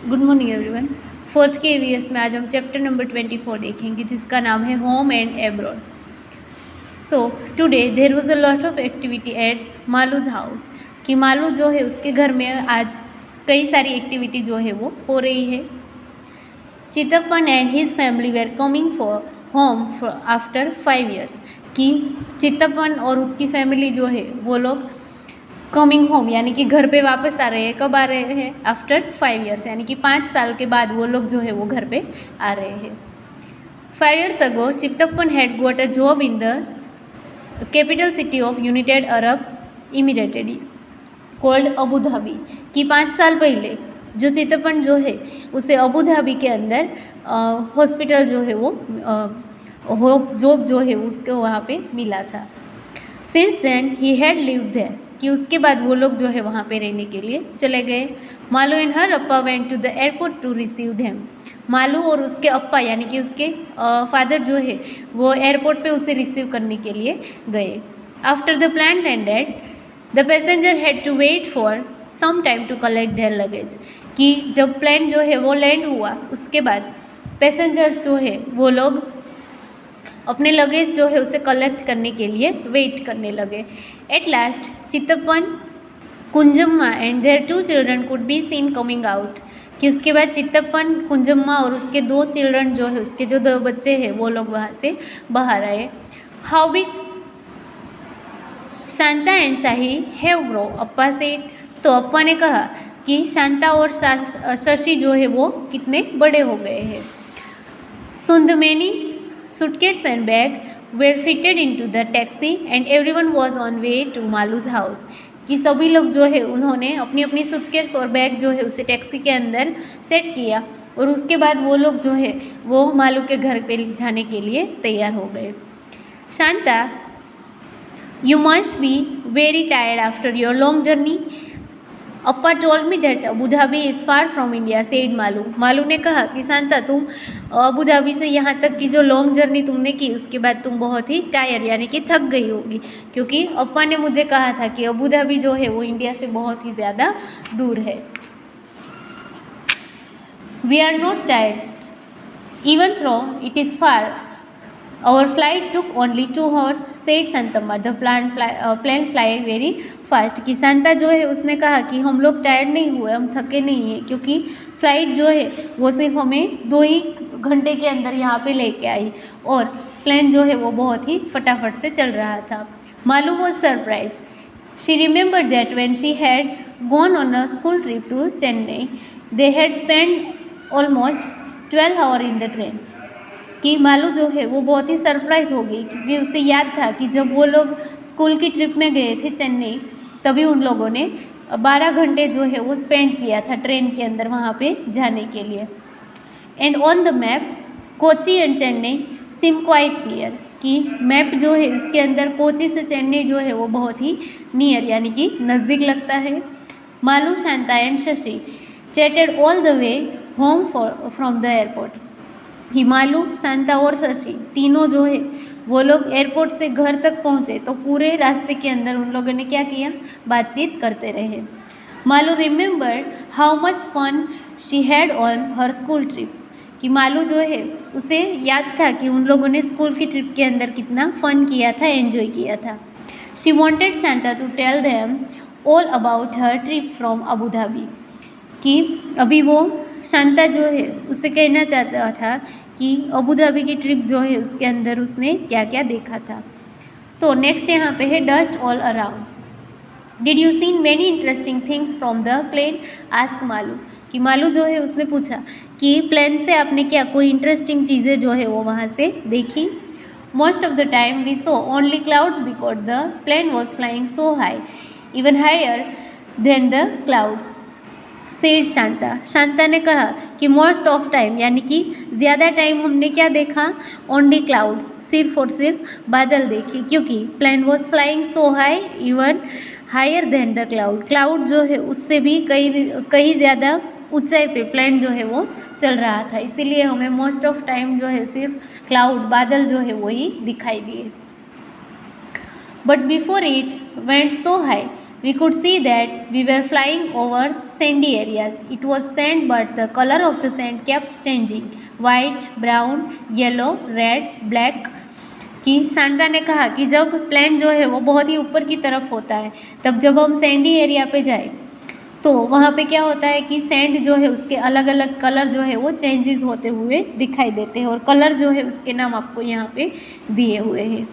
Good morning everyone. Fourth के EVS में आज हम चैप्टर नंबर 24 देखेंगे जिसका नाम है home and abroad. So today there was a lot of activity at Malu's house. कि मालू जो है उसके घर में आज कई सारी एक्टिविटी जो है वो हो रही है। Chittappan and his family were coming for home after 5 years। कि चित्तप्पन और उसकी फैमिली जो है वो लोग कमिंग होम यानी कि घर पे वापस आ रहे हैं। कब आ रहे हैं? आफ्टर 5 years यानी कि 5 साल के बाद वो लोग जो है वो घर पे आ रहे हैं। 5 years ago Chittappan had got a job in the capital city of United Arab Emirated called Abu Dhabi. कि 5 साल पहले जो चित्तप्पन जो है उसे अबू धाबी के अंदर हॉस्पिटल जो है वो जॉब जो है उसको वहाँ पे मिला था। Since then he had lived there. कि उसके बाद वो लोग जो है वहाँ पे रहने के लिए चले गए। Malu and her appa went to the airport to receive them. Malu और उसके अप्पा यानी कि उसके फादर जो है वो एयरपोर्ट पे उसे रिसीव करने के लिए गए। After the plan landed the passenger had to wait for some time to collect their luggage. कि जब प्लेन जो है वो लैंड हुआ उसके बाद पैसेंजर्स जो है वो लोग अपने लगेज जो है उसे कलेक्ट करने के लिए वेट करने लगे। At last Chittappan, Kunjamma and their 2 children could be seen coming out. कि उसके बाद चित्तप्पन, कुंजम्मा और उसके 2 चिल्ड्रन जो है उसके जो 2 बच्चे हैं वो लोग वहाँ से बाहर आए। How big Shanta and shahi have grow, Appa said. तो अप्पा ने कहा कि शांता और शशि जो है वो कितने बड़े हो गए हैं। सुंदमेनी suitcases and bag were fitted into the taxi and everyone was on way to Malus house. कि सभी लोग जो है उन्होंने अपनी अपनी सूटकेस और बैग जो है उसे टैक्सी के अंदर सेट किया और उसके बाद वो लोग जो है वो मालू के घर पे जाने के लिए तैयार हो गए। Shanta, you must be very tired after your long journey. Appa told me that Abu Dhabi is far from India, said Malu. Malu ने कहा कि शांता, तुम अबू धाबी से यहाँ तक की जो लॉन्ग जर्नी तुमने की उसके बाद तुम बहुत ही टायर यानी कि थक गई होगी, क्योंकि अप्पा ने मुझे कहा था कि अबू धाबी जो है वो इंडिया से बहुत ही ज़्यादा दूर है। We are not tired even though it is far, our flight took only 2 hours, said Shantamma. The plane fly very fast. कि शांता जो है उसने कहा कि हम लोग टायर्ड नहीं हुए, हम थके नहीं हैं, क्योंकि फ़्लाइट जो है वो सिर्फ हमें 2 ही घंटे के अंदर यहाँ पे लेके आई और प्लेन जो है वो बहुत ही फटाफट से चल रहा था। Malu was surprise. She remember that when she had gone on a school trip to Chennai they had spend almost 12 hours in the train. कि मालू जो है वो बहुत ही सरप्राइज़ हो गई, क्योंकि उसे याद था कि जब वो लोग स्कूल की ट्रिप में गए थे चेन्नई तभी उन लोगों ने 12 घंटे जो है वो स्पेंड किया था ट्रेन के अंदर वहाँ पे जाने के लिए। And on the map Kochi and Chennai SIM quite near. कि मैप जो है इसके अंदर कोची से चेन्नई जो है वो बहुत ही नियर यानी कि नज़दीक लगता है। Malu, Shanta and Shashi chatted all the way home from the airport. कि मालू, शांता और शशि तीनों जो है वो लोग एयरपोर्ट से घर तक पहुँचे तो पूरे रास्ते के अंदर उन लोगों ने क्या किया? बातचीत करते रहे। Malu remembered how much fun she had on her school trips. कि मालू जो है उसे याद था कि उन लोगों ने स्कूल की ट्रिप के अंदर कितना फ़न किया था, एंजॉय किया था। She wanted Shanta to tell them all about her trip from Abu Dhabi. कि अभी वो शांता जो है उसे कहना चाहता था कि अबू धाबी की ट्रिप जो है उसके अंदर उसने क्या क्या देखा था। तो नेक्स्ट यहाँ पे है dust all around. Did you seen many interesting things from the plane, ask Malu. कि मालू जो है उसने पूछा कि प्लेन से आपने क्या कोई इंटरेस्टिंग चीज़ें जो है वो वहाँ से देखी। Most of the time we saw only clouds because the plane was flying so high, even higher than the clouds, said Shanta. Shanta ने कहा कि मोस्ट ऑफ टाइम यानी कि ज़्यादा टाइम हमने क्या देखा? ओनली क्लाउड्स, सिर्फ और सिर्फ बादल देखी, क्योंकि plane was flying so high even higher than the cloud. Cloud जो है उससे भी कहीं ज़्यादा ऊंचाई पे प्लेन जो है वो चल रहा था, इसीलिए हमें मोस्ट ऑफ टाइम जो है सिर्फ क्लाउड, बादल जो है वही दिखाई दिए। But before it went so high We could see that we were flying over sandy areas. It was sand, but the color of the sand kept changing. White, brown, yellow, red, black. कि Santa ने कहा कि जब plane जो है वो बहुत ही ऊपर की तरफ होता है, तब जब हम सैंडी एरिया पे जाए तो वहाँ पे क्या होता है कि सैंड जो है उसके अलग अलग कलर जो है वो चेंजेस होते हुए दिखाई देते हैं, और कलर जो है उसके नाम आपको यहाँ पे दिए हुए हैं.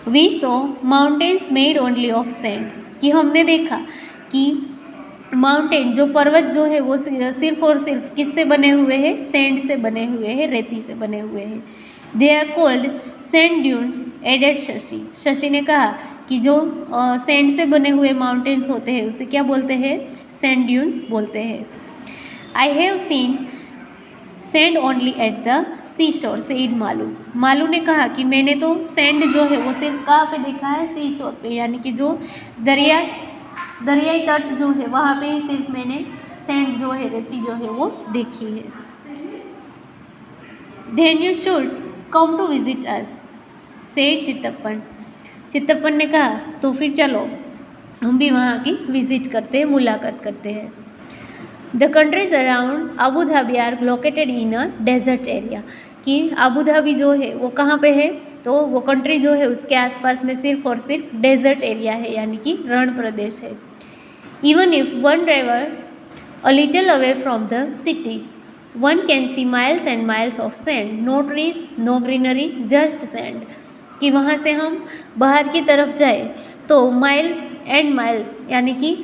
We saw mountains made only of sand. कि हमने देखा कि माउंटेन जो पर्वत जो है वो सिर्फ और सिर्फ किससे बने हुए हैं? सैंड से बने हुए हैं, रेती से बने हुए हैं. They are cold sand dunes added Shashi. Shashi ने कहा कि जो सैंड से बने हुए माउंटेन्स होते हैं उसे क्या बोलते हैं? सैंड ड्यून्स बोलते हैं. I have seen sand only at the sea shore said Malu. Malu ने कहा कि मैंने तो सैंड जो है वो सिर्फ कहाँ पे देखा है? सी शोर पे, यानी कि जो दरियाई तट जो है वहाँ पे ही सिर्फ मैंने सैंड जो है, रेती जो है वो देखी है. Then you should come to visit us said Chittappan. Chittappan ने कहा तो फिर चलो हम भी वहाँ की विजिट करते हैं, मुलाकात करते हैं. The countries around Abu Dhabi are located in a desert area. कि अबू धाबी जो है वो कहाँ पे है? तो वो कंट्री जो है उसके आसपास में सिर्फ और सिर्फ डेजर्ट एरिया है, यानी कि रण प्रदेश है. Even if one driver a little away from the city one can see miles and miles of sand, no trees, no greenery, just sand. कि वहाँ से हम बाहर की तरफ जाए तो माइल्स एंड माइल्स यानी कि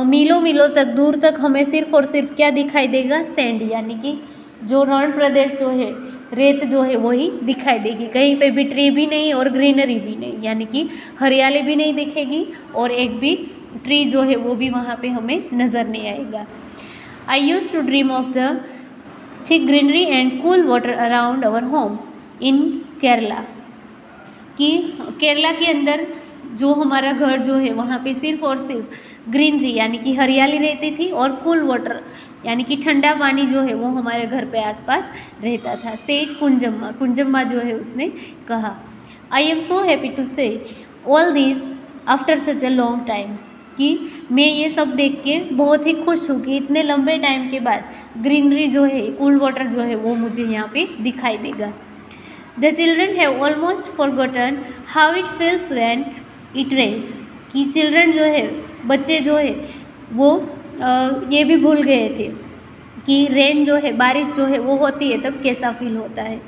मीलों मीलों तक दूर तक हमें सिर्फ और सिर्फ क्या दिखाई देगा? सैंड, यानी कि जो रण प्रदेश जो है, रेत जो है वही दिखाई देगी. कहीं पे भी ट्री भी नहीं और ग्रीनरी भी नहीं, यानी कि हरियाली भी नहीं दिखेगी और एक भी ट्री जो है वो भी वहाँ पे हमें नज़र नहीं आएगा. I use to dream of the thick greenery and cool water around our home in Kerala. कि केरला के अंदर जो हमारा घर जो है वहाँ पे सिर्फ और सिर्फ ग्रीनरी यानी कि हरियाली रहती थी और कूल वाटर यानी कि ठंडा पानी जो है वो हमारे घर पे आसपास रहता था. सेठ कुंजम्मा, कुंजम्मा जो है उसने कहा. I am so happy to say all this after such a long time. कि मैं ये सब देख के बहुत ही खुश हूँ कि इतने लंबे टाइम के बाद ग्रीनरी जो है, कूल वाटर जो है वो मुझे यहाँ पे दिखाई देगा. The children have almost forgotten how it feels when it rains. कि चिल्ड्रन जो है, बच्चे जो है वो ये भी भूल गए थे कि रेन जो है, बारिश जो है वो होती है तब कैसा फील होता है.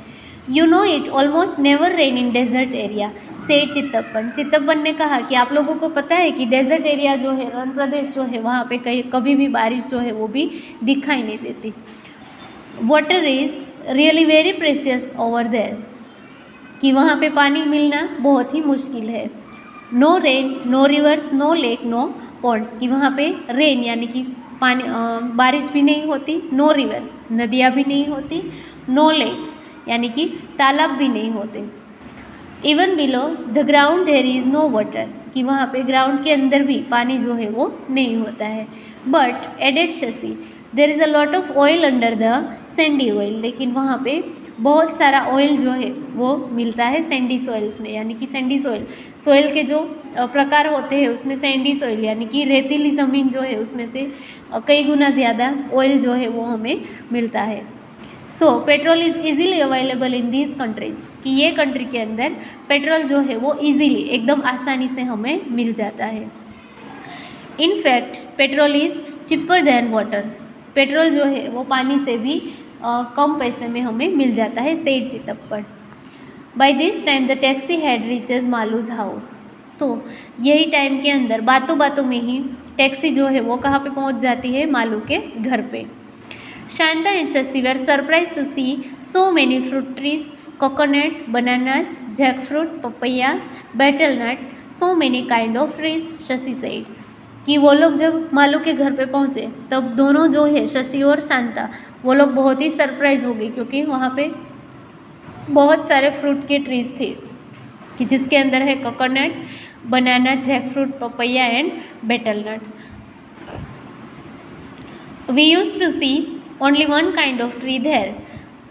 You know it almost never rain in desert area said Chittappan. Chittappan ने कहा कि आप लोगों को पता है कि डेजर्ट एरिया जो है, रण प्रदेश जो है, वहाँ पे कभी भी बारिश जो है वो भी दिखाई नहीं देती. Water is really very precious over there. कि वहाँ पे पानी मिलना बहुत ही मुश्किल है. No rain, no rivers, no lake, no ponds. कि वहाँ पे रेन यानी कि पानी बारिश भी नहीं होती, नो रिवर्स नदियाँ भी नहीं होती, नो लेक्स यानी कि तालाब भी नहीं होते. Even below the ground there is no water. कि वहाँ पे ग्राउंड के अंदर भी पानी जो है वो नहीं होता है. But added Shashi there is a lot of oil under the sandy oil. लेकिन वहाँ पे बहुत सारा ऑयल जो है वो मिलता है सैंडी सॉइल्स में. यानी कि सैंडी सॉइल के जो प्रकार होते हैं उसमें सैंडी सॉइल यानी कि रेतीली ज़मीन जो है उसमें से कई गुना ज़्यादा ऑयल जो है वो हमें मिलता है. So petrol is easily available in these countries. कि ये कंट्री के अंदर पेट्रोल जो है वो ईजीली एकदम आसानी से हमें मिल जाता है. In fact petrol is cheaper than water. Petrol जो है वो पानी से भी कम पैसे में हमें मिल जाता है Seth Chittappan. By this time the taxi had reaches Malu's house. तो यही टाइम के अंदर बातों बातों में ही टैक्सी जो है वो कहाँ पे पहुँच जाती है? मालू के घर पे. Shanta and Shashi were surprise to see so many fruit trees, coconut, bananas, jackfruit, papaya, betel nut, so many kind of trees, Shashi said. कि वो लोग जब मालू के घर पे पहुँचे तब दोनों जो है, शशि और शांता, वो लोग बहुत ही सरप्राइज हो गई क्योंकि वहाँ पे बहुत सारे फ्रूट के ट्रीज थे कि जिसके अंदर है coconut, banana, jackfruit, papaya and betel nuts. We used to see only one kind of tree there.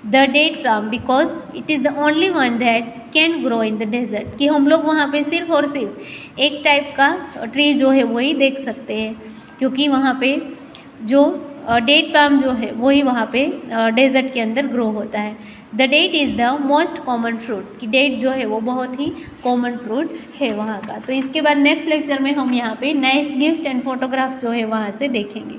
The date plum because it is the only one that can grow in the desert, कि हम लोग वहाँ पे सिर्फ और सिर्फ एक type का ट्री जो है वही देख सकते हैं, क्योंकि वहाँ पे जो डेट पाम जो है वही वहाँ पे डेजर्ट के अंदर ग्रो होता है। The that is the most common fruit, कि डेट जो है वो बहुत ही कॉमन फ्रूट है वहाँ का। तो इसके बाद नेक्स्ट लेक्चर में हम यहाँ पे नाइस गिफ्ट एंड फोटोग्राफ जो है वहाँ से देखेंगे।